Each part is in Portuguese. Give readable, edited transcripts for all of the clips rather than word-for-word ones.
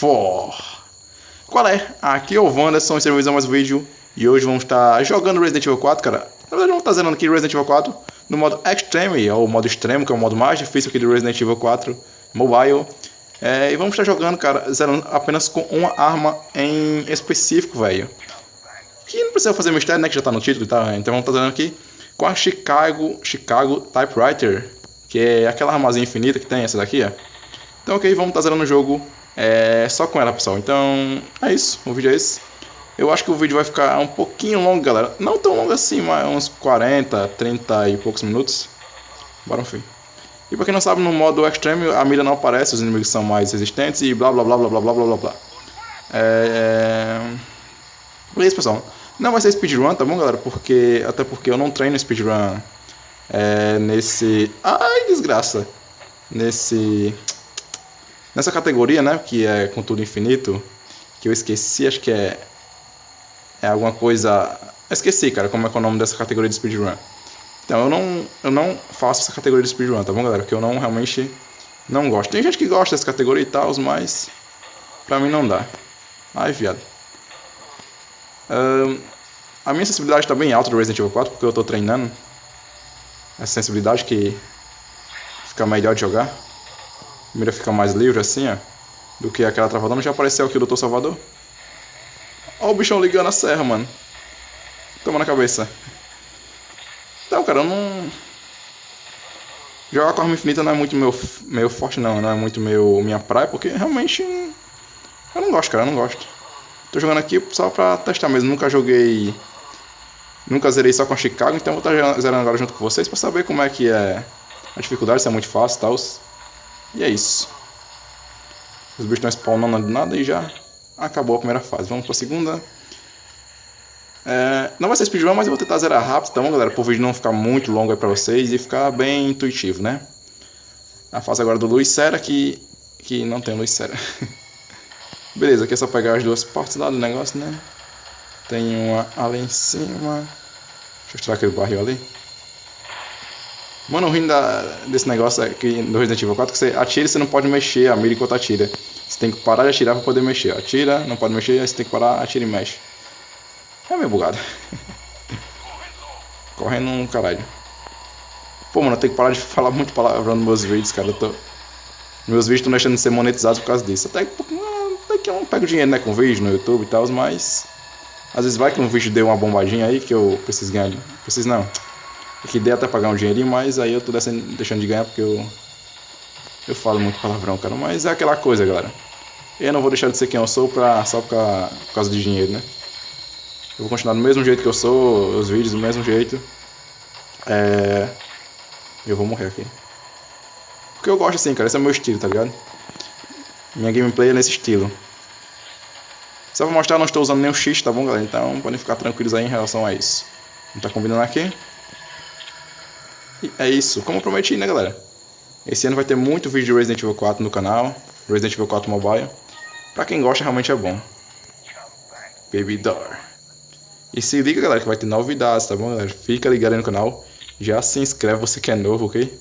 For. Qual é? Aqui é o Wanderson, esse é mais um vídeo. E hoje vamos estar jogando Resident Evil 4, cara. Na verdade vamos estar zerando aqui Resident Evil 4 no modo Extreme, ou modo extremo, que é o modo mais difícil aqui do Resident Evil 4 Mobile. E vamos estar jogando, cara, zerando apenas com uma arma em específico, velho. Que não precisa fazer mistério, né, que já tá no título e tal. Então vamos estar zerando aqui com a Chicago Typewriter, que é aquela armazinha infinita que tem essa daqui, ó. Então ok, vamos estar zerando o jogo só com ela, pessoal. Então é isso, o vídeo é esse. Eu acho que o vídeo vai ficar um pouquinho longo, galera. Não tão longo assim, mas uns 40, 30 e poucos minutos. Bora, enfim. E pra quem não sabe, no modo Extreme a mira não aparece, os inimigos são mais resistentes e blá blá blá blá blá blá blá blá blá. É isso, pessoal. Não vai ser speedrun, tá bom, galera? Até porque eu não treino speedrun nesse... Ai, desgraça! Nessa categoria, né? Que é com tudo infinito. Que eu esqueci, acho que é alguma coisa... Eu esqueci, cara, como é que é o nome dessa categoria de speedrun. Então eu não faço essa categoria de speedrun, tá bom, galera? Porque eu não realmente não gosto. Tem gente que gosta dessa categoria e tal, mas pra mim não dá. Ai, viado. A minha sensibilidade tá bem alta do Resident Evil 4, porque eu tô treinando essa sensibilidade que fica melhor de jogar. A mira fica mais livre assim, ó, do que aquela travadona. Já apareceu aqui o Dr. Salvador. Ó o bichão ligando a serra, mano. Toma na cabeça. Então, cara, eu não... Jogar com arma infinita não é muito meu forte, não é muito minha praia, porque realmente eu não gosto, cara, eu não gosto. Tô jogando aqui só pra testar mesmo, nunca zerei só com a Chicago, então vou estar zerando agora junto com vocês pra saber como é que é a dificuldade, se é muito fácil e tal. E é isso. Os bichos estão spawnando de nada e já acabou a primeira fase. Vamos pra segunda. Não vai ser speedrun, mas eu vou tentar zerar rápido, então, galera, para o vídeo não ficar muito longo aí pra vocês e ficar bem intuitivo, né? A fase agora do Luiz Sera, que não tem Luiz Sera. Beleza, aqui é só pegar as duas partes lá do negócio, né? Tem uma ali em cima. Deixa eu mostrar aquele barril ali. Mano, o ruim desse negócio aqui no Resident Evil 4 é que você atira e você não pode mexer a mira enquanto atira. Você tem que parar de atirar pra poder mexer. Atira, não pode mexer, aí você tem que parar, atira e mexe. É meio bugado. Correndo um caralho. Pô, mano, eu tenho que parar de falar muito palavrão nos meus vídeos, cara. Meus vídeos estão deixando de ser monetizados por causa disso. Até que eu não pego dinheiro, né, com vídeo no YouTube e tal, mas... Às vezes vai que um vídeo deu uma bombadinha aí que eu preciso ganhar. Preciso não. Que dê até pagar um dinheirinho, mas aí eu tô deixando de ganhar porque eu falo muito palavrão, cara. Mas é aquela coisa, galera. Eu não vou deixar de ser quem eu sou só por causa de dinheiro, né? Eu vou continuar do mesmo jeito que eu sou, os vídeos do mesmo jeito. Eu vou morrer aqui. Porque eu gosto assim, cara, esse é o meu estilo, tá ligado? Minha gameplay é nesse estilo. Só pra mostrar, eu não estou usando nenhum X, tá bom, galera? Então podem ficar tranquilos aí em relação a isso. Não tá combinando aqui. E é isso, como eu prometi, né, galera? Esse ano vai ter muito vídeo de Resident Evil 4 no canal. Resident Evil 4 Mobile. Pra quem gosta, realmente é bom. Baby Door. E se liga, galera, que vai ter novidades, tá bom, galera? Fica ligado aí no canal. Já se inscreve, você que é novo, ok?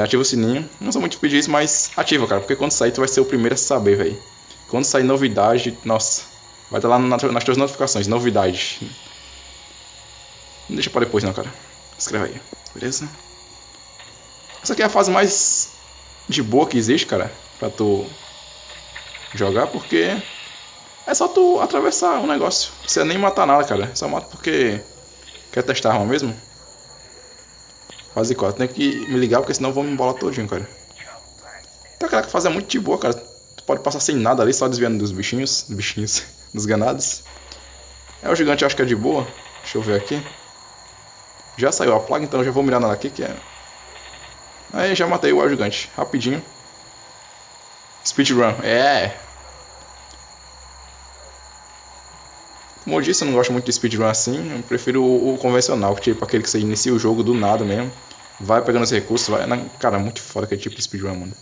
Ativa o sininho. Não sou muito pedir isso, mas ativa, cara. Porque quando sair, tu vai ser o primeiro a saber, velho. Quando sair novidade, nossa, vai estar lá nas tuas notificações, novidades. Não deixa pra depois não, cara. Escreve aí, beleza? Essa aqui é a fase mais de boa que existe, cara. Pra tu jogar, porque... É só tu atravessar o negócio. Não precisa nem matar nada, cara. Só mata porque quer testar a arma mesmo. Fase 4. Tem que me ligar porque senão eu vou me embolar todinho, cara. Então aquela fase é muito de boa, cara. Tu pode passar sem nada ali, só desviando dos bichinhos. Dos ganados. O gigante eu acho que é de boa. Deixa eu ver aqui. Já saiu a plaga, então eu já vou mirar nela aqui, que é... Aí já matei o gigante. Rapidinho. Speedrun. Como eu disse, eu não gosto muito de speedrun assim, eu prefiro o convencional, tipo aquele que você inicia o jogo do nada mesmo, vai pegando os recursos, cara, muito foda aquele tipo de speedrun, mano.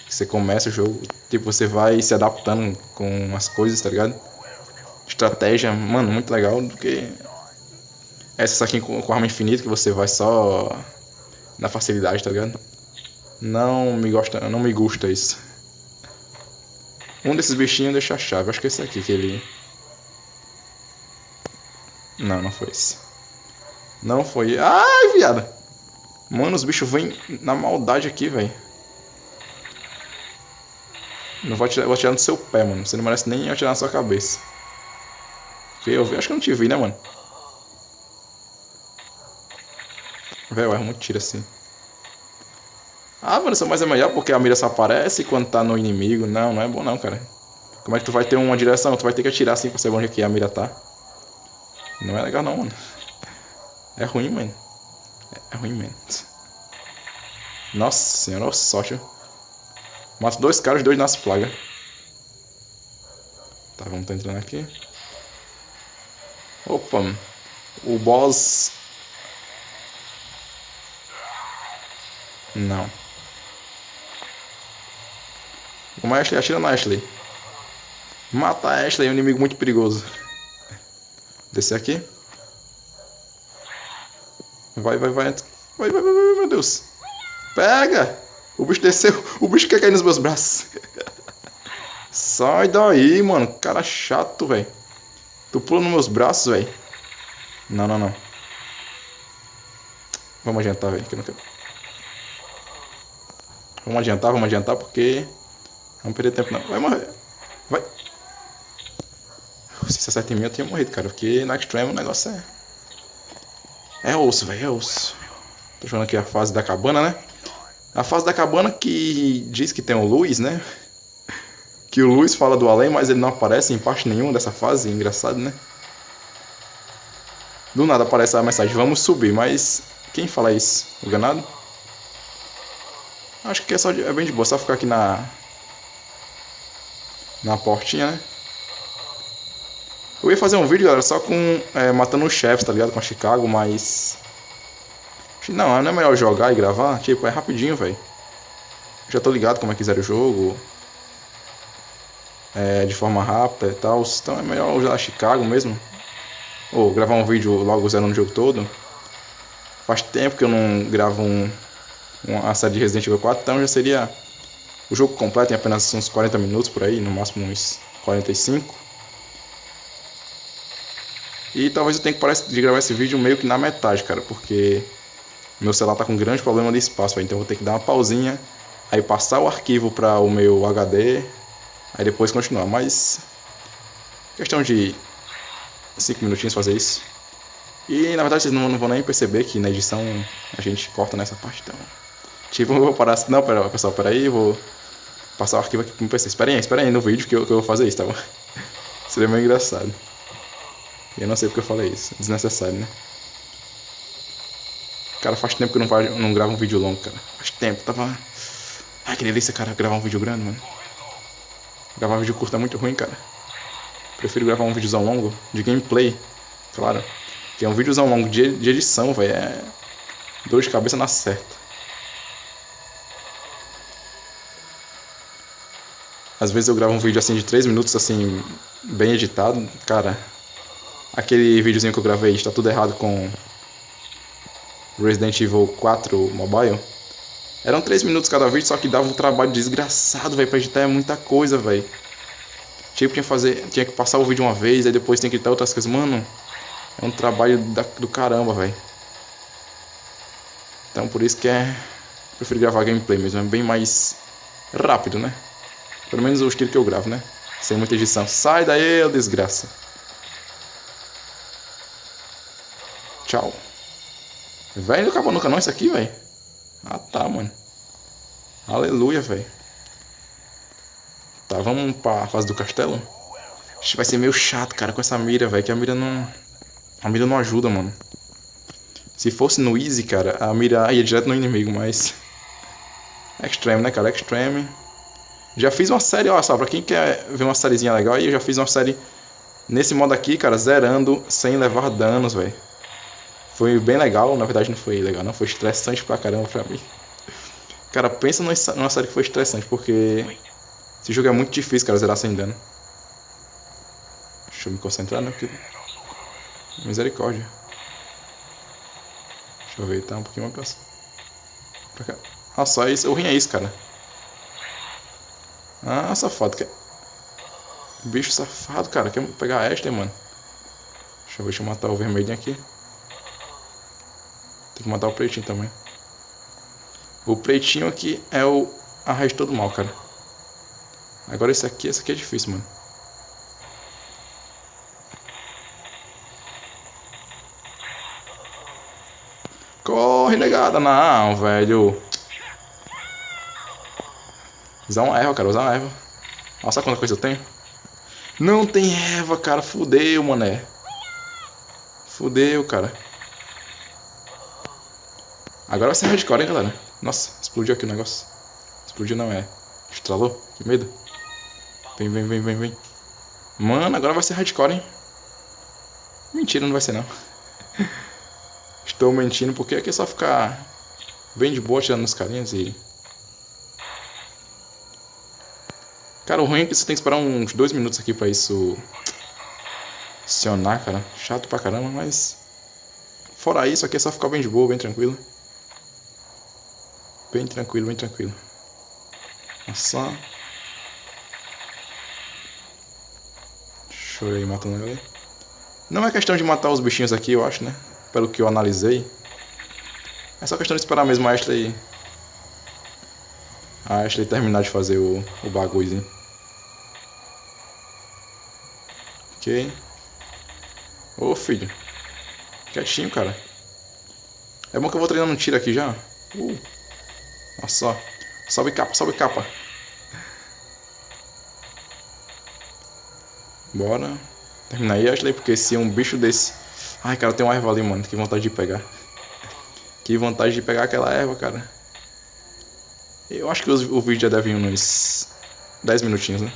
Você começa o jogo, tipo, você vai se adaptando com as coisas, tá ligado? Estratégia, mano, muito legal do que essa aqui com arma infinita, que você vai só na facilidade, tá ligado? Não me gusta isso. Um desses bichinhos deixa a chave. Acho que é esse aqui que ele... Não, não foi esse. Não foi... Ai, viada! Mano, os bichos vêm na maldade aqui, velho. Não vou atirar no seu pé, mano. Você não merece nem atirar na sua cabeça. Eu vi, acho que eu não te vi, né, mano? Velho, eu erro muito tiro assim. Ah, mano, mas é melhor porque a mira só aparece quando tá no inimigo. Não, não é bom não, cara. Como é que tu vai ter uma direção? Tu vai ter que atirar assim pra saber onde é que a mira tá. Não é legal não, mano. É ruim, mano. É ruim, mano. Nossa senhora, olha sorte. Mato dois caras, dois nas plagas. Tá, vamos tá entrando aqui. Opa, mano. O boss... Não. Como a Ashley, atira na Ashley. Mata a Ashley, é um inimigo muito perigoso. Descer aqui. Vai, vai, vai. Vai, vai, vai, vai, meu Deus. Pega! O bicho desceu. O bicho quer cair nos meus braços. Sai daí, mano. Cara chato, velho. Tu pula nos meus braços, velho. Não, não, não. Vamos adiantar, velho. Que eu não quero. Vamos adiantar porque... Vamos perder tempo não. Vai morrer. Vai. Se você acerta em mim, eu tinha morrido, cara. Porque na Extreme o negócio é... É osso, velho. É osso. Tô jogando aqui a fase da cabana, né? A fase da cabana que diz que tem o Luiz, né? Que o Luiz fala do além, mas ele não aparece em parte nenhuma dessa fase. Engraçado, né? Do nada aparece a mensagem, vamos subir, mas quem fala isso? O ganado? Acho que é bem de boa, só ficar aqui na portinha, né? Eu ia fazer um vídeo, galera, só com matando os chefes, tá ligado? Com a Chicago, mas... Não é melhor jogar e gravar? Tipo, é rapidinho, velho. Já tô ligado como é que zera o jogo. De forma rápida e tal. Então é melhor usar a Chicago mesmo. Ou gravar um vídeo logo zerando o jogo todo. Faz tempo que eu não gravo uma série de Resident Evil 4, então já seria o jogo completo em apenas uns 40 minutos por aí, no máximo uns 45. E talvez eu tenha que parar de gravar esse vídeo meio que na metade, cara, porque meu celular tá com um grande problema de espaço, então eu vou ter que dar uma pausinha, aí passar o arquivo para o meu HD, aí depois continuar, mas questão de 5 minutinhos fazer isso. E na verdade vocês não vão nem perceber que na edição a gente corta nessa parte, então... Tipo, eu vou parar... Não, pera, pessoal, peraí, eu vou passar o arquivo aqui pro meu PC. Espera aí no vídeo que eu vou fazer isso, tá bom? Seria meio engraçado. E eu não sei porque eu falei isso. Desnecessário, né? Cara, faz tempo que eu não gravo um vídeo longo, cara. Faz tempo, tava... Ai, que delícia, cara, gravar um vídeo grande, mano. Gravar um vídeo curto é muito ruim, cara. Prefiro gravar um vídeozão longo, de gameplay, claro. Que é um vídeozão longo de edição, velho. É dor de cabeça na certa. Às vezes eu gravo um vídeo assim de 3 minutos, assim, bem editado. Cara, aquele videozinho que eu gravei, está tudo errado com Resident Evil 4 Mobile. Eram 3 minutos cada vídeo, só que dava um trabalho desgraçado, velho, pra editar é muita coisa, velho. Tipo, tinha que passar o vídeo uma vez, aí depois tem que editar outras coisas. Mano, é um trabalho do caramba, velho. Então por isso que prefiro gravar gameplay mesmo, é bem mais rápido, né? Pelo menos o estilo que eu gravo, né? Sem muita edição. Sai daí, ô desgraça. Tchau. Velho, não acabou nunca não isso aqui, velho. Ah tá, mano. Aleluia, velho. Tá, vamos pra fase do castelo? Acho que vai ser meio chato, cara, com essa mira, velho. Que a mira não... A mira não ajuda, mano. Se fosse no easy, cara, a mira ia direto no inimigo, mas... Extreme, né, cara? Extreme. Já fiz uma série, olha só, pra quem quer ver uma sériezinha legal aí, eu já fiz uma série nesse modo aqui, cara, zerando sem levar danos, velho. Foi bem legal, na verdade não foi legal, não, foi estressante pra caramba pra mim. Cara, pensa numa série que foi estressante, porque esse jogo é muito difícil, cara, zerar sem dano. Deixa eu me concentrar, né, porque... Misericórdia. Deixa eu ver, tá um pouquinho mais pra cá. Ah, só isso, o ruim é isso, cara. Ah, safado, Bicho safado, cara. Quer pegar a Ashley, mano? Deixa eu matar o vermelhinho aqui. Tem que matar o pretinho também. O pretinho aqui é o arrastou do mal, cara. Agora esse aqui é difícil, mano. Corre, negada. Não, velho. Usar uma erva, cara. Usar uma erva. Nossa, quanta coisa eu tenho. Não tem erva, cara. Fudeu, mané. Fudeu, cara. Agora vai ser hardcore, hein, galera. Nossa, explodiu aqui o negócio. Explodiu não, é. Estralou? Que medo. Vem, vem, vem, vem, vem. Mano, agora vai ser hardcore, hein. Mentira, não vai ser não. Estou mentindo porque aqui é só ficar bem de boa tirando os carinhas e... Cara, o ruim é que você tem que esperar uns 2 minutos aqui pra isso acionar, cara. Chato pra caramba, mas... Fora isso, aqui é só ficar bem de boa, bem tranquilo. Bem tranquilo, bem tranquilo. Nossa. Deixa eu ir matando ele. Não é questão de matar os bichinhos aqui, eu acho, né? Pelo que eu analisei. É só questão de esperar mesmo a Ashley terminar de fazer o bagulhozinho. Ok. Ô filho. Quietinho, cara. É bom que eu vou treinando um tiro aqui já. Nossa. Sobe capa, sobe capa. Bora. Terminar aí, Ashley, porque se um bicho desse... Ai, cara, tem uma erva ali, mano. Que vontade de pegar. Que vontade de pegar aquela erva, cara. Eu acho que o vídeo já deve ir uns 10 minutinhos, né?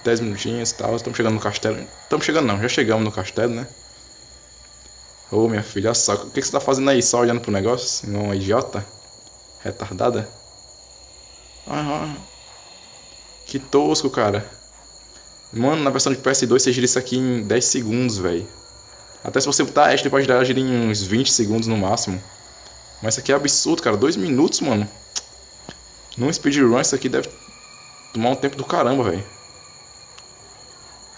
10 minutinhos e tal. Estamos chegando no castelo. Estamos chegando não, já chegamos no castelo, né? Ô, minha filha, olha só. O que você tá fazendo aí? Só olhando pro negócio? Uma idiota? Retardada? Ah, que tosco, cara. Mano, na versão de PS2 você gira isso aqui em 10 segundos, velho. Até se você botar Ashley pode girar em uns 20 segundos no máximo. Mas isso aqui é absurdo, cara. 2 minutos, mano. Num speedrun isso aqui deve tomar um tempo do caramba, velho.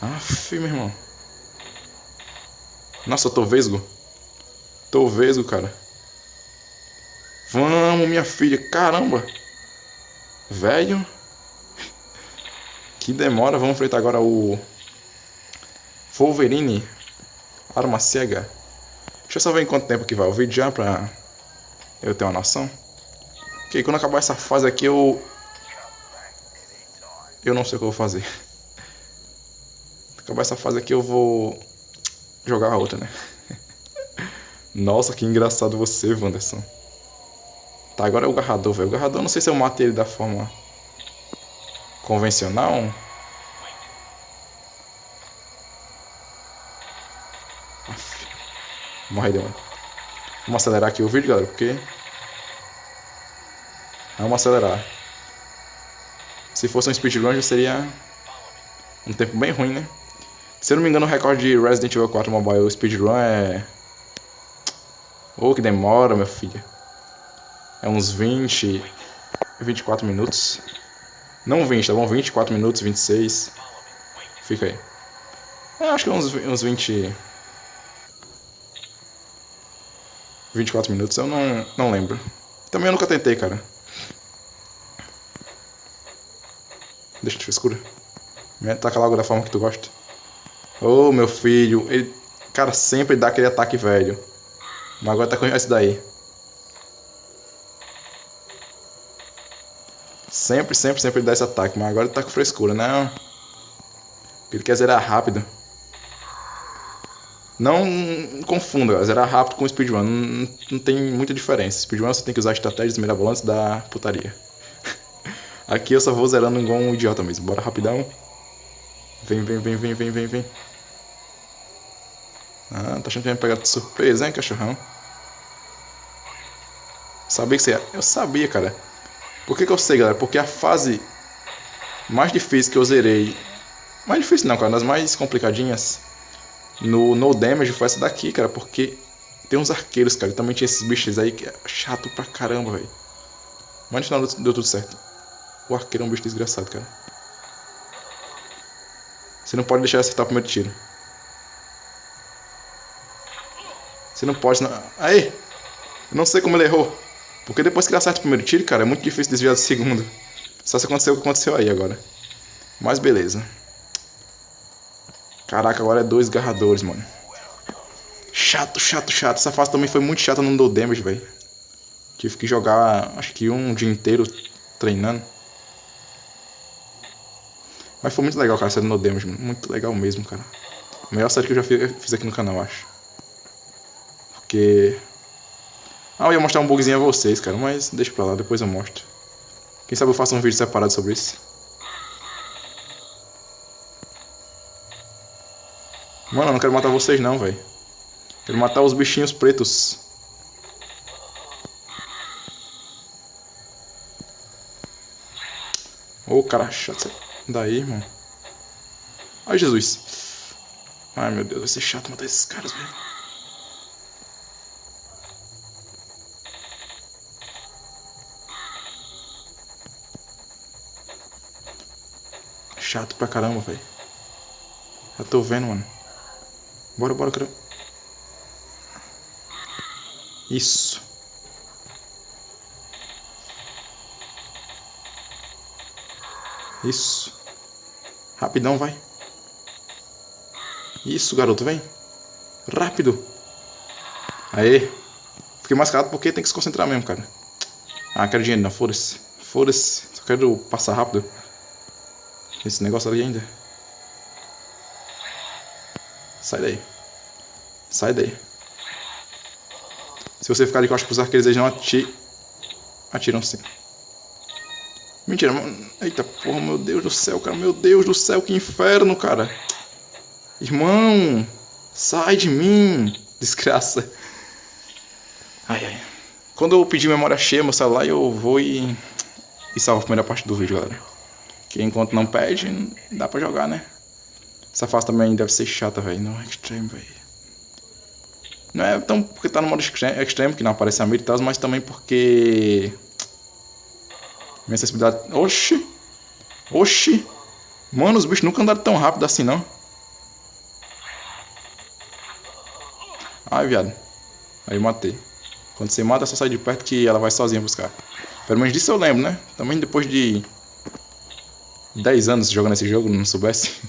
Aff, meu irmão. Nossa, eu tô vesgo. Tô vesgo, cara. Vamos, minha filha. Caramba. Velho. Que demora. Vamos enfrentar agora o Wolverine. Arma cega. Deixa eu só ver em quanto tempo que vai o vídeo já pra eu ter uma noção. Ok, quando acabar essa fase aqui eu não sei o que eu vou fazer. Quando acabar essa fase aqui eu vou jogar a outra, né? Nossa, que engraçado você, Wanderson. Tá, agora é o Garrador, velho. O Garrador, não sei se eu matei ele da forma convencional. Morre, demônio. Vamos acelerar aqui o vídeo, galera, porque... Vamos acelerar. Se fosse um speedrun já seria um tempo bem ruim, né? Se eu não me engano o recorde de Resident Evil 4 Mobile speedrun é... Oh, que demora, meu filho. É uns 24 minutos. Não 20, tá bom? 24 minutos, 26. Fica aí. Acho que é uns 24 minutos, eu não lembro. Também eu nunca tentei, cara. Deixa de frescura. Taca logo da forma que tu gosta. Ô, meu filho. Ele, cara, sempre dá aquele ataque velho. Mas agora tá com esse daí. Sempre ele dá esse ataque. Mas agora ele tá com frescura, não. Ele quer zerar rápido. Não confunda, zerar rápido com speedrun. Não tem muita diferença. Speedrun você tem que usar estratégias mirabolantes da putaria. Aqui eu só vou zerando igual um idiota mesmo. Bora rapidão. Vem. Ah, tá achando que vai me pegar de surpresa, hein, cachorrão? Sabia que você ia... Eu sabia, cara. Por que eu sei, galera? Porque a fase mais difícil que eu zerei... Mais difícil não, cara. Das mais complicadinhas... No damage foi essa daqui, cara. Porque tem uns arqueiros, cara. E também tinha esses bichos aí que é chato pra caramba, velho. Mas no final deu tudo certo. O arqueiro é um bicho desgraçado, cara. Você não pode deixar ele acertar o primeiro tiro. Você não pode... Não... Aí! Eu não sei como ele errou. Porque depois que ele acerta o primeiro tiro, cara, é muito difícil desviar do segundo. Só se aconteceu o que aconteceu aí agora. Mas beleza. Caraca, agora é 2 garradores, mano. Chato, chato, chato. Essa fase também foi muito chata, não deu damage, velho. Tive que jogar, acho que um dia inteiro treinando. Mas foi muito legal, cara, a série No Damage, mano. Muito legal mesmo, cara. A melhor série que eu já fiz aqui no canal, acho. Porque... eu ia mostrar um bugzinho a vocês, cara, mas deixa pra lá, depois eu mostro. Quem sabe eu faço um vídeo separado sobre isso. Mano, eu não quero matar vocês não, velho. Quero matar os bichinhos pretos. Ô, cara chato. Daí, irmão. Ai, Jesus. Ai, meu Deus, vai ser chato matar esses caras, velho. Chato pra caramba, velho. Já tô vendo, mano. Bora, bora, cara. Isso. Isso. Rapidão, vai. Isso, garoto, vem. Rápido. Aê. Fiquei mascarado porque tem que se concentrar mesmo, cara. Quero dinheiro não, foda-se. Foda-se. Só quero passar rápido. Esse negócio ali ainda. Sai daí. Sai daí. Se você ficar de costas pros arqueiros, eles não atiram sim. Mentira, mano. Eita porra, meu Deus do céu, cara. Meu Deus do céu, que inferno, cara. Irmão, sai de mim. Desgraça. Ai, ai. Quando eu pedir memória cheia, meu celular, eu vou e salvo a primeira parte do vídeo, galera. Que enquanto não pede, dá pra jogar, né? Essa fase também deve ser chata, velho. Não é extreme, velho. Não é tão porque tá no modo extreme que não aparece a mira e tal, mas também porque... minha sensibilidade... Oxi! Oxi! Mano, os bichos nunca andaram tão rápido assim, não. Ai, viado. Aí eu matei. Quando você mata, é só sai de perto que ela vai sozinha buscar. Pelo menos disso eu lembro, né? Também depois de 10 anos jogando esse jogo, não soubesse.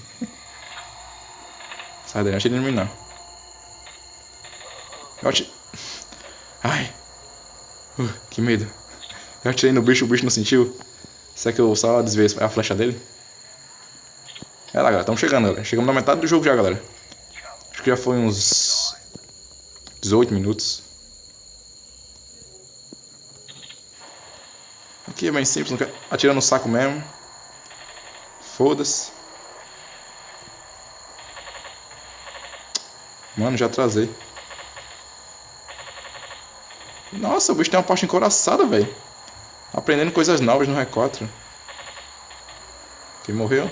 Sai daí, não achei de mim não. Eu atirei... Ai. Que medo. Eu atirei no bicho, o bicho não sentiu. Será que eu só desviei a flecha dele? É lá, galera, estamos chegando, galera. Chegamos na metade do jogo já, galera. Acho que já foi uns 18 minutos. Aqui é bem simples, não quero... atirando no saco mesmo. Foda-se. Mano, já atrasei. Nossa, o bicho tem uma parte encoraçada, velho. Aprendendo coisas novas no R4. Quem morreu?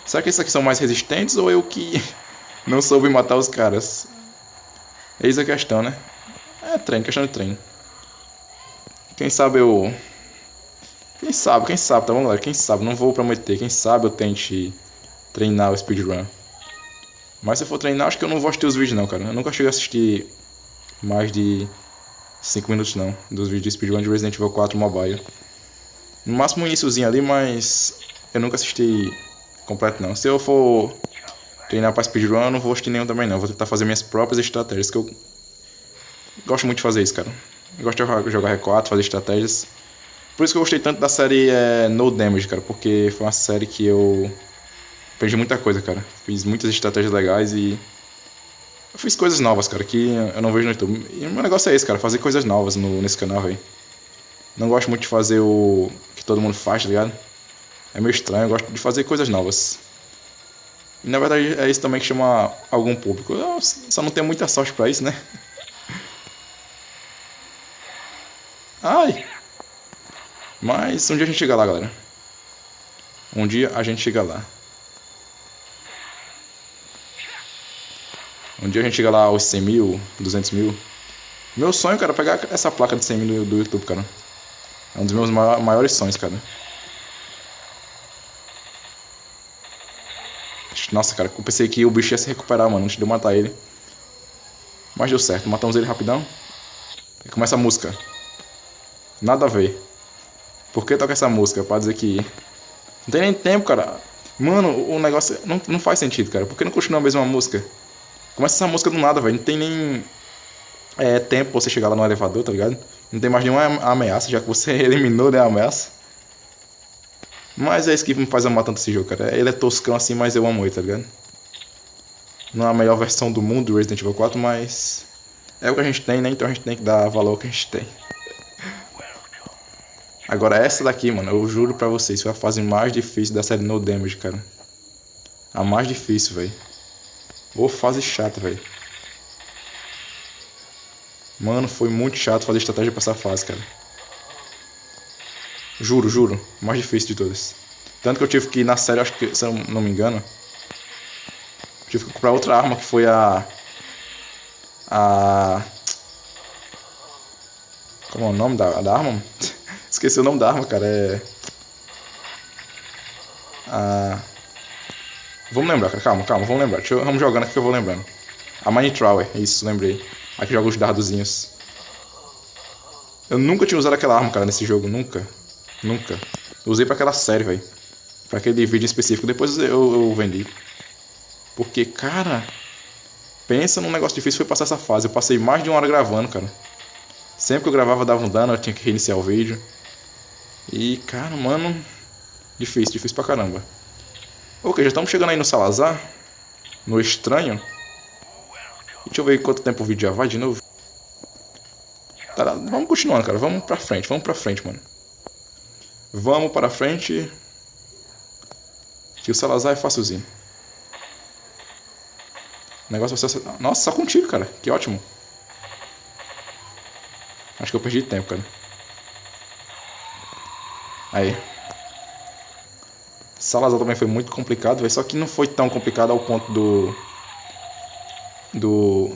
Será que esses aqui são mais resistentes ou eu que não soube matar os caras? Eis a questão, né? É treino, questão de treino. Quem sabe eu... Quem sabe, tá bom, galera? Quem sabe, não vou prometer. Quem sabe eu tente treinar o speedrun. Mas se eu for treinar, acho que eu não vou assistir os vídeos não, cara. Eu nunca cheguei a assistir mais de 5 minutos não, dos vídeos de speedrun de Resident Evil 4 Mobile. No máximo um iniciozinho ali, mas eu nunca assisti completo não. Se eu for treinar pra speedrun, eu não vou assistir nenhum também não. Eu vou tentar fazer minhas próprias estratégias, que eu gosto muito de fazer isso, cara. Eu gosto de jogar R4, fazer estratégias. Por isso que eu gostei tanto da série No Damage, cara. Porque foi uma série que eu aprendi muita coisa, cara. Fiz muitas estratégias legais e... eu fiz coisas novas, cara, que eu não vejo no YouTube. E o meu negócio é esse, cara, fazer coisas novas nesse canal, velho. Não gosto muito de fazer o que todo mundo faz, tá ligado? É meio estranho, eu gosto de fazer coisas novas. E na verdade é isso também que chama algum público. Eu só não tenho muita sorte pra isso, né? Ai! Mas um dia a gente chega lá, galera. Um dia a gente chega lá. Um dia a gente chega lá aos 100 mil, 200 mil. Meu sonho, cara, é pegar essa placa de 100 mil do YouTube, cara. É um dos meus maiores sonhos, cara. Nossa, cara, eu pensei que o bicho ia se recuperar, mano, antes de eu matar ele. Mas deu certo, matamos ele rapidão. E começa a música. Nada a ver. Por que toca essa música? Pra dizer que... Não tem nem tempo, cara. Mano, o negócio não faz sentido, cara. Por que não continua a mesma música? Começa essa música do nada, velho. Não tem nem tempo pra você chegar lá no elevador, tá ligado? Não tem mais nenhuma ameaça, já que você eliminou, né, a ameaça. Mas é isso que me faz amar tanto esse jogo, cara. Ele é toscão assim, mas eu amo ele, tá ligado? Não é a melhor versão do mundo do Resident Evil 4, mas... É o que a gente tem, né? Então a gente tem que dar valor ao que a gente tem. Agora essa daqui, mano, eu juro pra vocês, foi a fase mais difícil da série No Damage, cara. A mais difícil, velho. Ô, fase chata, velho. Mano, foi muito chato fazer estratégia pra essa fase, cara. Juro, juro. Mais difícil de todas. Tanto que eu tive que ir na série, acho que, se eu não me engano, tive que comprar outra arma, que foi a... Como é o nome da arma? Esqueci o nome da arma, cara. Vamos lembrar, cara. Calma, vamos lembrar. Vamos jogando aqui que eu vou lembrando. A Mine Thrower, isso, lembrei. Aqui joga os dardozinhos. Eu nunca tinha usado aquela arma, cara, nesse jogo. Nunca. Eu usei pra aquela série, velho. Pra aquele vídeo específico. Depois eu vendi. Porque, cara... Pensa num negócio difícil foi passar essa fase. Eu passei mais de 1 hora gravando, cara. Sempre que eu gravava dava um dano, eu tinha que reiniciar o vídeo. E, cara, mano... Difícil pra caramba. Ok, já estamos chegando aí no Salazar. No Estranho. Deixa eu ver quanto tempo o vídeo já vai de novo. Tá, vamos continuando, cara. Vamos pra frente, mano. Vamos para frente. Que o Salazar é facilzinho. O negócio vai ser... Nossa, só com tiro, cara. Que ótimo. Acho que eu perdi tempo, cara. Aí. Salazar também foi muito complicado, véio, só que não foi tão complicado ao ponto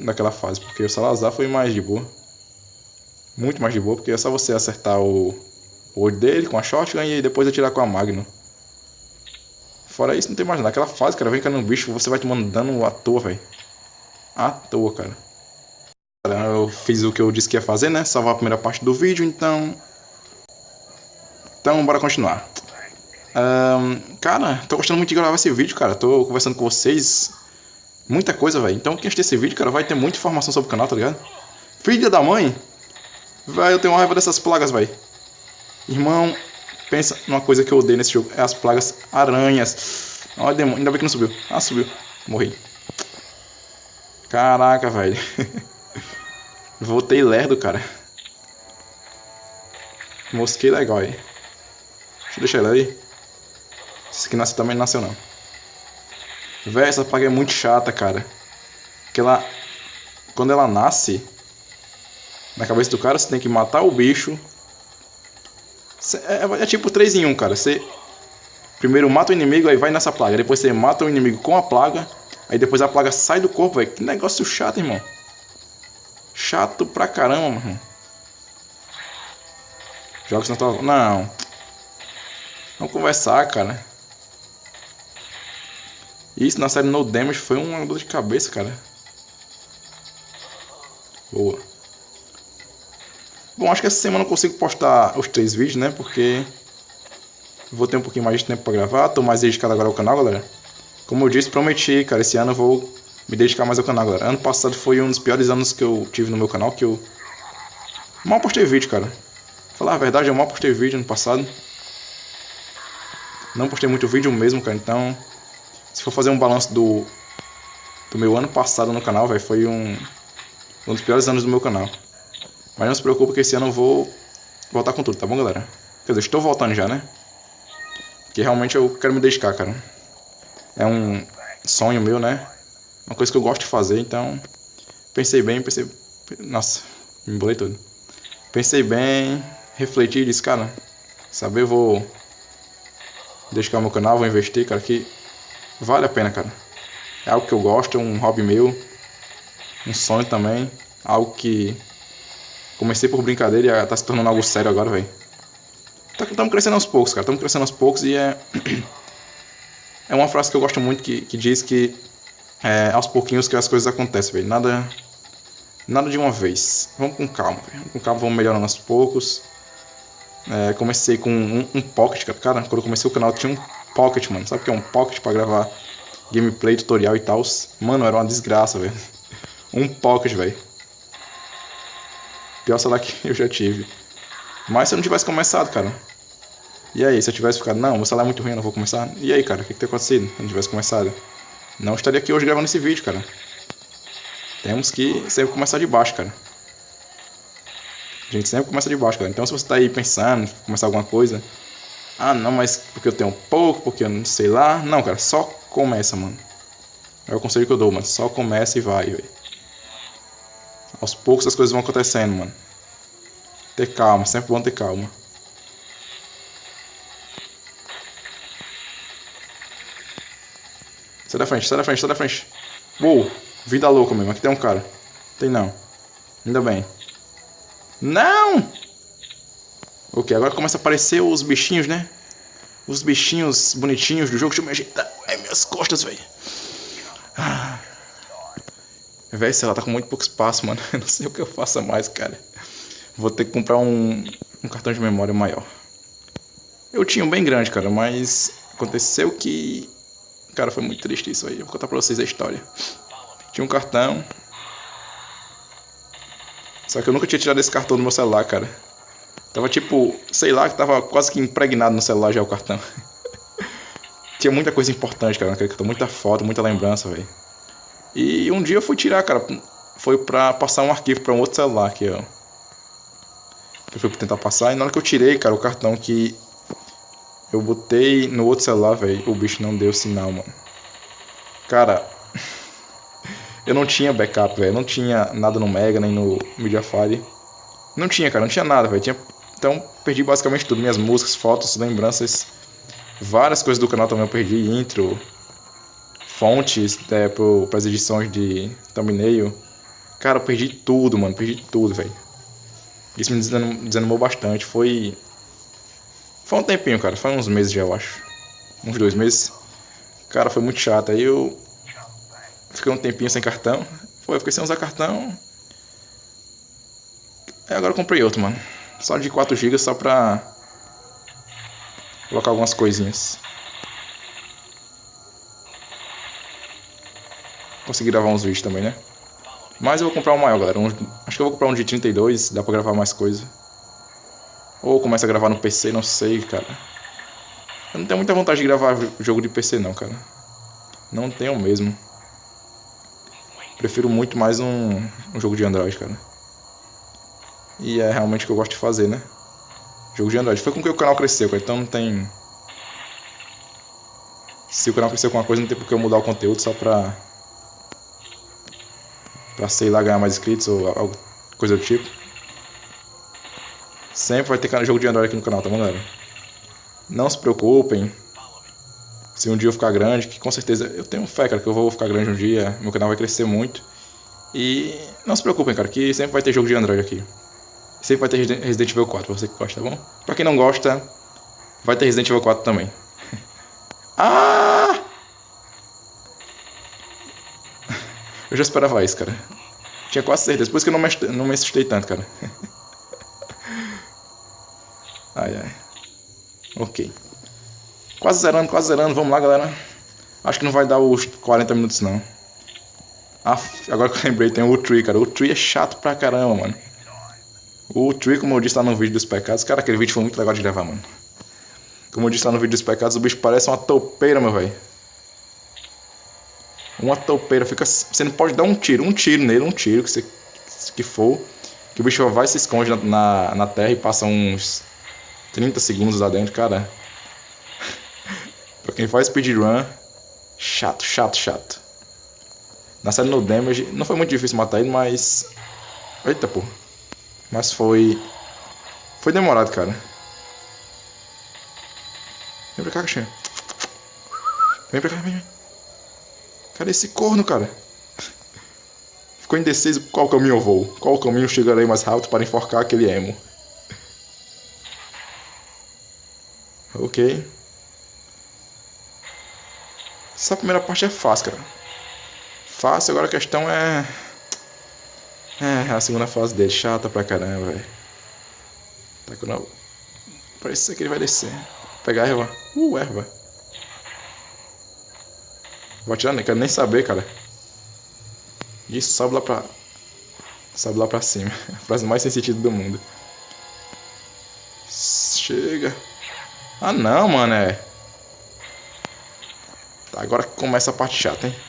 daquela fase, porque o Salazar foi mais de boa. Muito mais de boa, porque é só você acertar o olho dele com a shotgun e depois atirar com a Magnum. Fora isso, não tem mais nada. Aquela fase, cara, vem cá no bicho, você vai tomando dano à toa, velho. À toa, cara. Eu fiz o que eu disse que ia fazer, né? Salvar a primeira parte do vídeo, então... Então, bora continuar. Cara, tô gostando muito de gravar esse vídeo, cara. Tô conversando com vocês. Muita coisa, velho. Então, quem assistir esse vídeo, cara, vai ter muita informação sobre o canal, tá ligado? Filha da mãe! Velho, eu tenho uma raiva dessas plagas, velho. Irmão, pensa numa coisa que eu odeio nesse jogo. É as plagas aranhas. Olha, demônio. Ainda bem que não subiu. Ah, subiu. Morri. Caraca, velho. Voltei lerdo, cara. Mosquei legal aí. Deixa eu deixar ele aí. Esse aqui nasceu também não nasceu não. Véi, essa plaga é muito chata, cara. Porque ela... Quando ela nasce... Na cabeça do cara, você tem que matar o bicho. É tipo 3 em 1, cara. Você... Primeiro mata o inimigo, aí vai nessa plaga. Depois você mata o inimigo com a plaga. Aí depois a plaga sai do corpo, velho. Que negócio chato, irmão. Chato pra caramba, mano. Joga se não tá... Não. Vamos conversar, cara. Isso na série No Damage foi uma dor de cabeça, cara. Boa. Bom, acho que essa semana eu consigo postar os 3 vídeos, né? Porque vou ter um pouquinho mais de tempo pra gravar. Tô mais dedicado agora ao canal, galera. Como eu disse, prometi, cara. Esse ano eu vou me dedicar mais ao canal, galera. Ano passado foi um dos piores anos que eu tive no meu canal. Que eu mal postei vídeo, cara. Falar a verdade, eu mal postei vídeo ano passado. Não postei muito vídeo mesmo, cara. Então, se for fazer um balanço do meu ano passado no canal, velho, foi um dos piores anos do meu canal. Mas não se preocupe que esse ano eu vou voltar com tudo, tá bom, galera? Quer dizer, estou voltando já, né? Porque realmente eu quero me dedicar, cara. É um sonho meu, né? Uma coisa que eu gosto de fazer, então... Pensei bem, Nossa, me embolei todo. Pensei bem, refleti e disse, cara... Saber, eu vou... dedicar meu canal, vou investir, cara, que... Vale a pena, cara. É algo que eu gosto, é um hobby meu. Um sonho também. Algo que... Comecei por brincadeira e tá se tornando algo sério agora, velho. Estamos crescendo aos poucos, cara. Estamos crescendo aos poucos e é... É uma frase que eu gosto muito que diz que é aos pouquinhos que as coisas acontecem, velho. Nada de uma vez. Vamos com calma, velho. Vamos com calma, vamos melhorando aos poucos. Comecei com um pocket, cara. Quando eu comecei o canal tinha um pocket, mano. Sabe o que é um pocket pra gravar gameplay, tutorial e tal? Mano, era uma desgraça, velho. Um pocket, velho. Pior celular que eu já tive. Mas se eu não tivesse começado, cara. E aí, se eu tivesse ficado, não, meu celular é muito ruim, eu não vou começar. E aí, cara, o que teria acontecido se eu não tivesse começado? Não estaria aqui hoje gravando esse vídeo, cara. Temos que sempre começar de baixo, cara. A gente sempre começa de baixo, cara. Então se você tá aí pensando em começar alguma coisa, ah não, mas porque eu tenho pouco, porque eu não sei lá. Não, cara, só começa, mano. É o conselho que eu dou, mano. Só começa e vai, velho. Aos poucos as coisas vão acontecendo, mano. Ter calma, sempre bom ter calma. Sai da frente, sai da frente, sai da frente. Uou, vida louca mesmo. Aqui tem um cara. Tem não. Ainda bem. Não! Ok, agora começa a aparecer os bichinhos, né? Os bichinhos bonitinhos do jogo. Deixa eu me ajeitar. Ai, minhas costas, velho. Véi, sei lá, tá com muito pouco espaço, mano. Eu não sei o que eu faço mais, cara. Vou ter que comprar um cartão de memória maior. Eu tinha um bem grande, cara, mas aconteceu que... Cara, foi muito triste isso aí. Eu vou contar pra vocês a história. Tinha um cartão. Só que eu nunca tinha tirado esse cartão do meu celular, cara. Tava tipo, sei lá, que tava quase que impregnado no celular já o cartão. Tinha muita coisa importante, cara, naquele cartão. Muita foto, muita lembrança, velho. E um dia eu fui tirar, cara. Foi pra passar um arquivo pra um outro celular que eu fui tentar passar. E na hora que eu tirei, cara, o cartão que eu botei no outro celular, velho, o bicho não deu sinal, mano. Cara, eu não tinha backup, velho. Não tinha nada no Mega, nem no Mediafire. Não tinha, cara, não tinha nada, velho. Então perdi basicamente tudo. Minhas músicas, fotos, lembranças. Várias coisas do canal também eu perdi. Intro, fontes para as edições de thumbnail. Cara, eu perdi tudo, mano. Perdi tudo, velho. Isso me desanimou bastante. Foi um tempinho, cara. Foi uns meses já, eu acho. Uns 2 meses. Cara, foi muito chato. Aí eu fiquei um tempinho sem cartão. Eu fiquei sem usar cartão. Aí agora eu comprei outro, mano. Só de 4 GB só pra colocar algumas coisinhas. Consegui gravar uns vídeos também, né? Mas eu vou comprar um maior, galera. Acho que eu vou comprar um de 32, dá pra gravar mais coisa. Ou começa a gravar no PC, não sei, cara. Eu não tenho muita vontade de gravar jogo de PC não, cara. Não tenho mesmo. Prefiro muito mais um jogo de Android, cara. E é realmente o que eu gosto de fazer, né? Jogo de Android. Foi com que o canal cresceu, cara. Então não tem... Se o canal cresceu com uma coisa, não tem por que eu mudar o conteúdo só pra sei lá, ganhar mais inscritos ou algo, coisa do tipo. Sempre vai ter jogo de Android aqui no canal, tá bom, galera? Não se preocupem se um dia eu ficar grande, que com certeza eu tenho fé, cara, que eu vou ficar grande um dia, meu canal vai crescer muito. E não se preocupem, cara, que sempre vai ter jogo de Android aqui. Sempre vai ter Resident Evil 4, você que gosta, tá bom? Pra quem não gosta, vai ter Resident Evil 4 também. Ah! Eu já esperava isso, cara. Tinha quase certeza, por isso que eu não me assustei tanto, cara. Ai, ai. Ok. Quase zerando. Vamos lá, galera. Acho que não vai dar os 40 minutos, não. Agora que eu lembrei, tem o Tree, cara. O Tree é chato pra caramba, mano. O Tree, como eu disse lá no vídeo dos pecados... Cara, aquele vídeo foi muito legal de gravar, mano. Como eu disse lá no vídeo dos pecados, o bicho parece uma toupeira, meu velho. Uma toupeira. Você não pode dar um tiro nele, que for. Que o bicho vai se esconde na terra e passa uns 30 segundos lá dentro, cara. Pra quem faz speedrun, chato. Na série No Damage, não foi muito difícil matar ele, mas... Eita, pô. Mas foi demorado, cara. Vem pra cá, caixinha. Vem pra cá, vem. Cadê esse corno, cara? Ficou indeciso qual caminho eu vou. Qual caminho chegarei mais rápido para enforcar aquele emo. Ok. Essa primeira parte é fácil, cara. Fácil, agora a questão é... É, a segunda fase dele, chata pra caramba, velho. Tá com não. Parece que ele vai descer. Pegar a erva. Erva. Vou atirar, nem quero nem saber, cara. Isso, sobe lá pra... Sobe lá pra cima. A frase mais sem sentido do mundo. Chega. Ah não, mano, é. Tá, agora começa a parte chata, hein.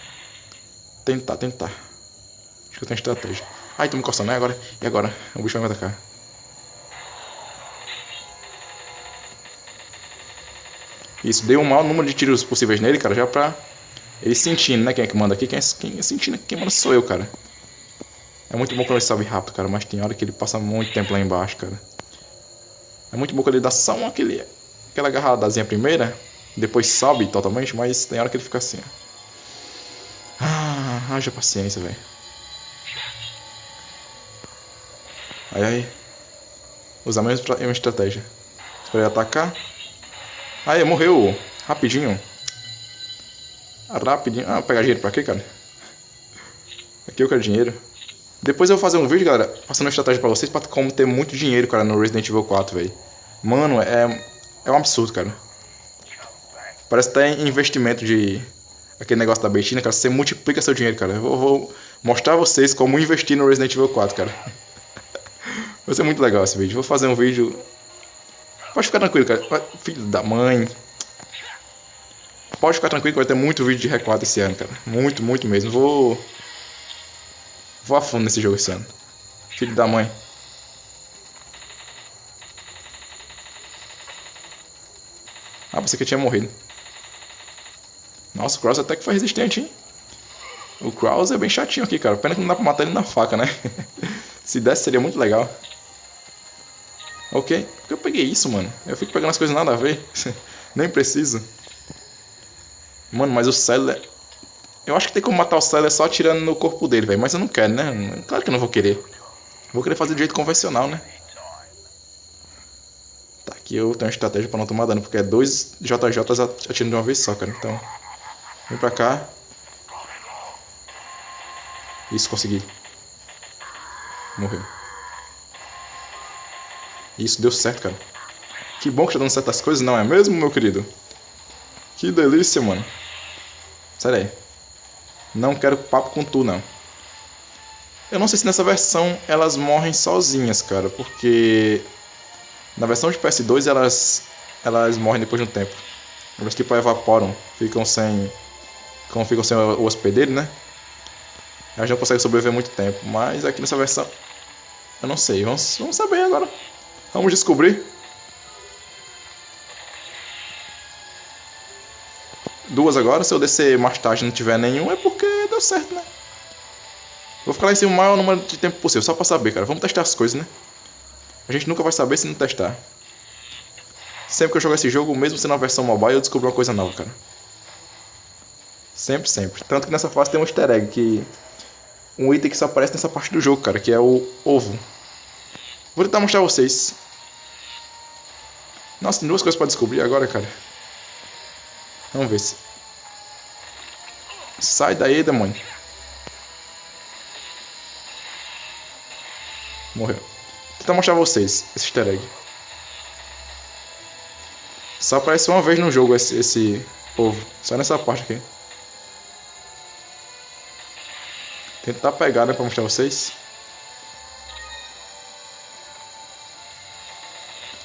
Tentar. Acho que eu tenho estratégia. Ai, tô me coçando, né? Agora. E agora? O bicho vai me atacar. Isso, dei um maior número de tiros possíveis nele, cara, já pra ele sentindo, né? Quem é que manda aqui? Quem é sentindo? Quem manda sou eu, cara. É muito bom quando ele sobe rápido, cara, mas tem hora que ele passa muito tempo lá embaixo, cara. É muito bom quando ele dá só aquela agarradazinha primeira, depois sobe totalmente, mas tem hora que ele fica assim, ó. Haja paciência, velho. Aí. Usar a mesma estratégia. Esperei atacar. Aí, morreu. Rapidinho. Rapidinho. Ah, vou pegar dinheiro pra quê, cara? Aqui eu quero dinheiro. Depois eu vou fazer um vídeo, galera, passando uma estratégia pra vocês pra como ter muito dinheiro, cara, no Resident Evil 4, velho. Mano, é um absurdo, cara. Parece até investimento de... Aquele negócio da Betina, cara, você multiplica seu dinheiro, cara. Eu vou mostrar a vocês como investir no Resident Evil 4, cara. Vai ser muito legal esse vídeo. Vou fazer um vídeo... Pode ficar tranquilo, cara. Filho da mãe. Pode ficar tranquilo que vai ter muito vídeo de R4 esse ano, cara. Muito mesmo. Vou a fundo nesse jogo esse ano. Filho da mãe. Ah, pensei que eu tinha morrido. Nossa, o Kraus até que foi resistente, hein? O Kraus é bem chatinho aqui, cara. Pena que não dá pra matar ele na faca, né? Se desse, seria muito legal. Ok. Por que eu peguei isso, mano? Eu fico pegando as coisas nada a ver. Nem preciso. Mano, mas o Célia... Eu acho que tem como matar o Célia só atirando no corpo dele, velho. Mas eu não quero, né? Claro que eu não vou querer. Vou querer fazer do jeito convencional, né? Tá, aqui eu tenho uma estratégia pra não tomar dano. Porque é 2 JJs atirando de uma vez só, cara. Então... Vem pra cá. Isso, consegui. Morreu. Isso, deu certo, cara. Que bom que tá dando certas coisas, não é mesmo, meu querido? Que delícia, mano. Sério aí. Não quero papo com tu, não. Eu não sei se nessa versão elas morrem sozinhas, cara. Porque... Na versão de PS2 elas morrem depois de um tempo. Elas tipo evaporam. Ficam sem... Como ficam sem o hospedeiro, né? Elas não conseguem sobreviver muito tempo. Mas aqui nessa versão... Eu não sei. Vamos saber agora. Vamos descobrir. 2 agora. Se eu descer mais tarde e não tiver nenhum, é porque deu certo, né? Vou ficar lá em cima o maior número de tempo possível. Só pra saber, cara. Vamos testar as coisas, né? A gente nunca vai saber se não testar. Sempre que eu jogo esse jogo, mesmo sendo uma versão mobile, eu descubro uma coisa nova, cara. Sempre. Tanto que nessa fase tem um easter egg, que... Um item que só aparece nessa parte do jogo, cara, que é o ovo. Vou tentar mostrar a vocês. Nossa, tem 2 coisas pra descobrir agora, cara. Vamos ver se... Sai daí, demônio. Morreu. Vou tentar mostrar a vocês esse easter egg. Só aparece uma vez no jogo esse ovo. Só nessa parte aqui. Tentar pegar, né, pra mostrar a vocês.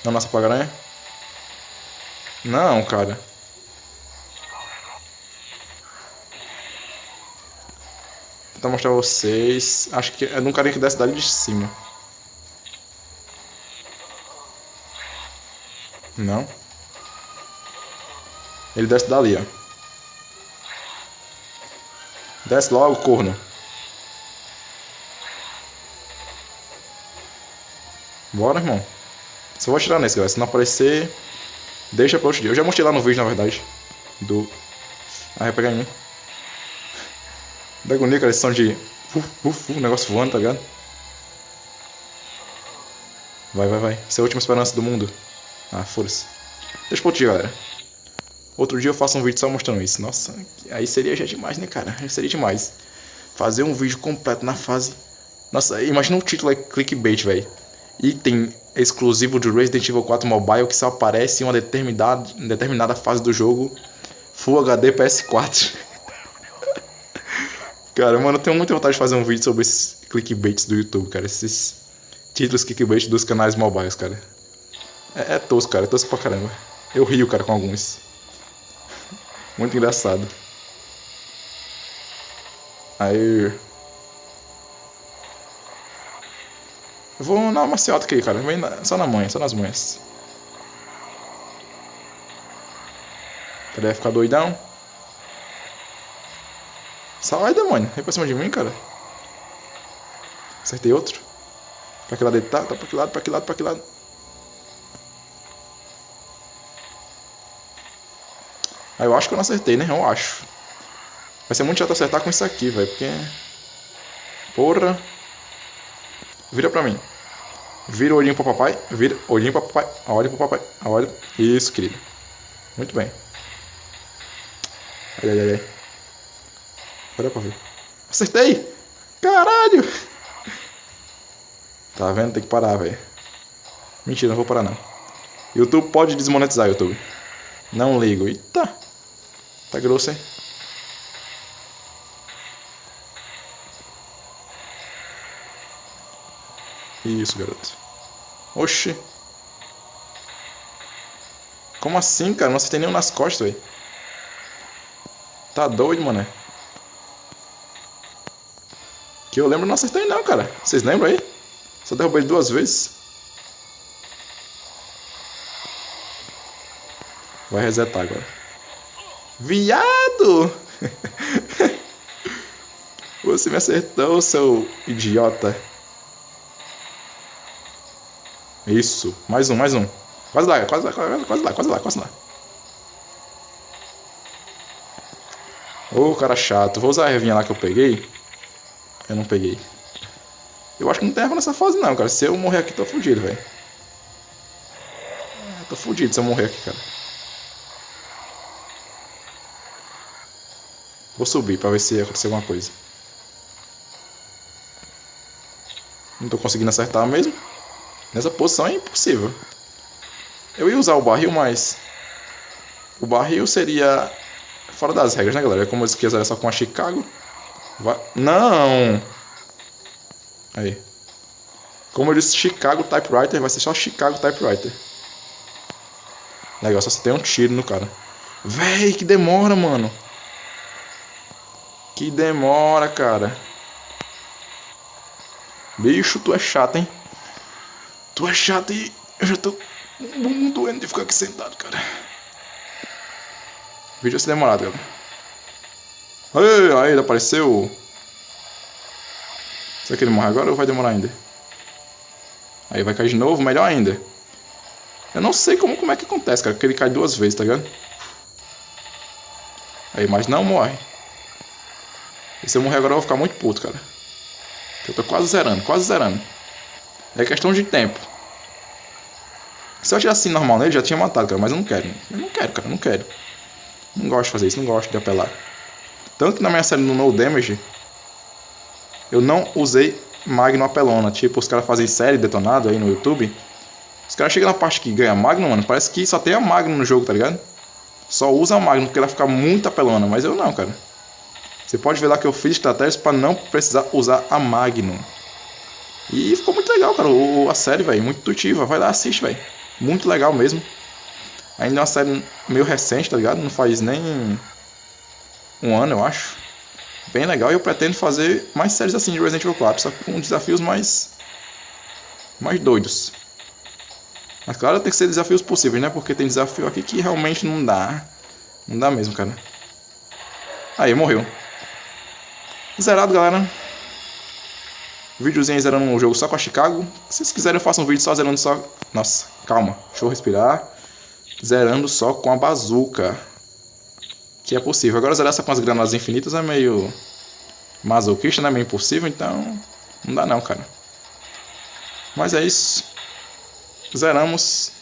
Não, nossa, pra aranha. Não, cara. Vou tentar mostrar a vocês. Acho que é de um carinha que desce dali de cima. Não. Ele desce dali, ó. Desce logo, corno. Bora, irmão. Só vou atirar nesse, galera. Se não aparecer, deixa pra outro dia. Eu já mostrei lá no vídeo, na verdade. Ah, vai pegar em mim. Da agonia, cara. Eles são de... negócio voando, tá ligado? Vai. Essa é a última esperança do mundo. Ah, foda-se. Deixa pra outro dia, galera. Outro dia eu faço um vídeo só mostrando isso. Nossa, aí seria já demais, né, cara? Seria demais. Fazer um vídeo completo na fase. Nossa, imagina o título é clickbait, velho. Item exclusivo do Resident Evil 4 Mobile que só aparece em uma determinada fase do jogo. Full HD PS4. Cara, mano, eu tenho muita vontade de fazer um vídeo sobre esses clickbaits do YouTube, cara. Esses títulos clickbait dos canais mobiles, cara. É tosco, cara. É tosco pra caramba. Eu rio, cara, com alguns. Muito engraçado. Aí... Eu vou na maciota aqui, cara. Só na manha, só nas manhas. Ele vai ficar doidão. Sai, demônio. Vem pra cima de mim, cara. Acertei outro. Pra que lado ele tá? Tá pra que lado, pra que lado, pra que lado? Aí eu acho que eu não acertei, né? Eu acho. Vai ser muito chato acertar com isso aqui, velho. Porque... Porra. Vira pra mim. Vira o olhinho pro papai. Vira o olhinho pro papai. Olha pro papai. Olha. Isso, querido. Muito bem. Ai, ai, ai, ai. Olha pra ver. Acertei! Caralho! Tá vendo? Tem que parar, velho. Mentira, não vou parar não. YouTube pode desmonetizar, YouTube. Não ligo. Eita! Tá grosso, hein? Isso, garoto. Oxi. Como assim, cara? Não acertei nenhum nas costas, velho. Tá doido, mano. Que eu lembro, não acertei não, cara. Vocês lembram aí? Só derrubei ele 2 vezes. Vai resetar agora. Viado! Você me acertou, seu idiota. Isso. Mais um, mais um. Quase lá, quase lá, quase lá, quase lá, quase lá. Ô, cara chato. Vou usar a ervinha lá que eu peguei. Eu não peguei. Eu acho que não tem erva nessa fase não, cara. Se eu morrer aqui, tô fudido, velho. Tô fudido se eu morrer aqui, cara. Vou subir pra ver se aconteceu alguma coisa. Não tô conseguindo acertar mesmo. Nessa posição é impossível. Eu ia usar o barril, mas... O barril seria... Fora das regras, né, galera? É como eu disse que ia só com a Chicago. Vai... Não! Aí. Como eu disse, Chicago Typewriter, vai ser só Chicago Typewriter. Legal, só você tem um tiro no cara. Véi, que demora, mano. Que demora, cara. Bicho, tu é chato, hein? Tu é chato e eu já tô muito doendo de ficar aqui sentado, cara. O vídeo vai ser demorado, galera. Aí, ele apareceu. Será que ele morre agora ou vai demorar ainda? Aí vai cair de novo, melhor ainda. Eu não sei como é que acontece, cara, porque ele cai 2 vezes, tá ligado? Aí, mas não morre. E se eu morrer agora eu vou ficar muito puto, cara. Eu tô quase zerando, quase zerando. É questão de tempo. Se eu tivesse assim normal nele, já tinha matado, cara, mas eu não quero. Eu não quero, cara, eu não quero. Não gosto de fazer isso, não gosto de apelar. Tanto que na minha série no No Damage, eu não usei Magnum apelona. Tipo, os caras fazem série detonado aí no YouTube. Os caras chegam na parte que ganha Magnum, mano, parece que só tem a Magnum no jogo, tá ligado? Só usa a Magnum porque ela fica muito apelona, mas eu não, cara. Você pode ver lá que eu fiz estratégias pra não precisar usar a Magnum. E ficou muito legal, cara, a série, velho, muito intuitiva. Vai lá, assiste, velho. Muito legal mesmo. Ainda é uma série meio recente, tá ligado? Não faz nem 1 ano, eu acho. Bem legal, e eu pretendo fazer mais séries assim de Resident Evil 4, só com desafios mais doidos. Mas claro, tem que ser desafios possíveis, né? Porque tem desafio aqui que realmente não dá. Não dá mesmo, cara. Aí, morreu. Zerado, galera. Videozinho aí zerando um jogo só com a Chicago. Se vocês quiserem eu faço um vídeo só zerando só... Nossa, calma. Deixa eu respirar. Zerando só com a bazuca. Que é possível. Agora zerar só com as granadas infinitas é meio... masoquista, né? Meio impossível, então... Não dá não, cara. Mas é isso. Zeramos.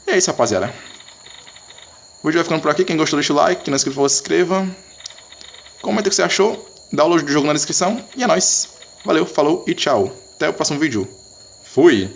E é isso, rapaziada. O vídeo vai ficando por aqui. Quem gostou, deixa o like. Quem não é inscrito, por favor, se inscreva. Comenta o que você achou. Download do jogo na descrição. E é nóis. Valeu, falou e tchau. Até o próximo vídeo. Fui!